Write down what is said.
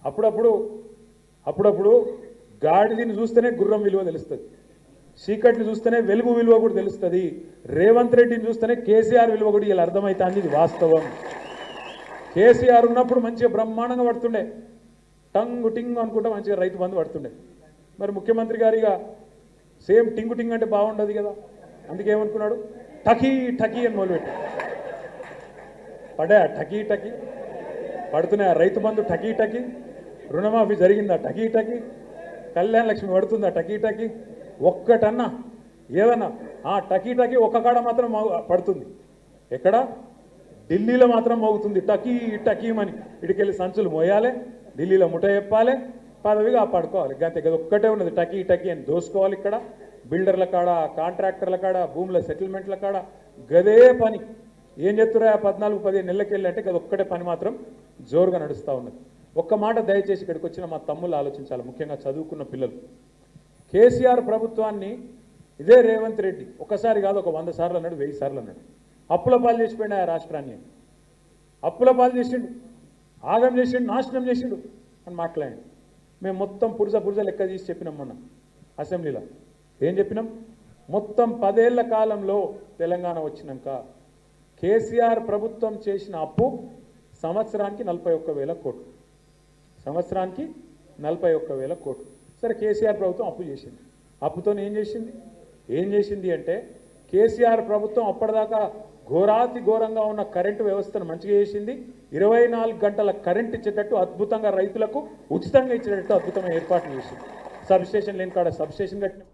అప్పుడప్పుడు అప్పుడప్పుడు గాడిదని చూస్తేనే గుర్రం విలువ తెలుస్తుంది, చీకటిని చూస్తేనే వెలుగు విలువ కూడా తెలుస్తుంది, రేవంత్ రెడ్డిని చూస్తేనే కేసీఆర్ విలువ కూడా ఇలా అర్థమవుతుంది. ఇది వాస్తవం. కేసీఆర్ ఉన్నప్పుడు మంచిగా బ్రహ్మాండంగా పడుతుండే, టంగు టింగ్ అనుకుంటా మంచిగా రైతు బంధు పడుతుండే. మరి ముఖ్యమంత్రి గారిగా సేమ్ టింగు టింగ్ అంటే బాగుండదు కదా, అందుకేమనుకున్నాడు టకీ టకీ అని మొదలుపెట్టి పడా టకీ టకీ పడుతున్నాయి. రైతు బంధు టకీ టకీ, రుణమాఫీ జరిగిందా టకీ టకీ, కళ్యాణ లక్ష్మి పడుతుందా టకీ టకీ, ఒక్కటన్నా ఏదన్నా ఆ టకీ టకీ ఒక్క కాడ మాత్రం పడుతుంది. ఎక్కడ? ఢిల్లీలో మాత్రం మోగుతుంది టకీ టకీమని. ఇటుకెళ్ళి సంచులు మోయాలి, ఢిల్లీలో ముఠ చెప్పాలి, పదవిగా పడుకోవాలి. గంతే కదా, ఒక్కటే ఉన్నది టకీ టకీ అని దోసుకోవాలి. ఇక్కడ బిల్డర్ల కాడ, కాంట్రాక్టర్ల కాడ, భూముల సెటిల్మెంట్ల కాడ గదే పని. ఏం చెప్తురా 14-15 నెలలకెళ్ళి అంటే కదా ఒక్కటే పని మాత్రం జోరుగా నడుస్తూ ఉన్నది. ఒక్క మాట దయచేసి ఇక్కడికి వచ్చిన మా తమ్ముళ్ళు ఆలోచించాలి, ముఖ్యంగా చదువుకున్న పిల్లలు. కేసీఆర్ ప్రభుత్వాన్ని ఇదే రేవంత్ రెడ్డి ఒకసారి కాదు ఒక 100 సార్లు అన్నాడు, 1000 సార్లు అన్నాడు. అప్పుల పాలు చేసిపోయినా ఆ రాష్ట్రాన్ని, అప్పుల పాలు చేసిండు, ఆగం చేసిండు, నాశనం చేసిండు అని మాట్లాడండి. మేము మొత్తం పురుజ లెక్క తీసి చెప్పినాం మొన్న అసెంబ్లీలో. ఏం చెప్పినాం? మొత్తం 10 ఏళ్ల కాలంలో తెలంగాణ వచ్చినాక కేసీఆర్ ప్రభుత్వం చేసిన అప్పు సంవత్సరానికి 41,000 కోట్లు, సంవత్సరానికి 41,000 కోట్లు. సరే, కేసీఆర్ ప్రభుత్వం అప్పు చేసింది. అప్పుతో ఏం చేసింది అంటే కేసీఆర్ ప్రభుత్వం అప్పటిదాకా ఘోరాతి ఘోరంగా ఉన్న కరెంటు వ్యవస్థను మంచిగా చేసింది. 24 గంటల కరెంట్ ఇచ్చేటట్టు అద్భుతంగా రైతులకు ఉచితంగా ఇచ్చేటట్టు అద్భుతమైన ఏర్పాట్లు చేసింది. సబ్స్టేషన్ లేని కాడ సబ్స్టేషన్ కట్టినాం.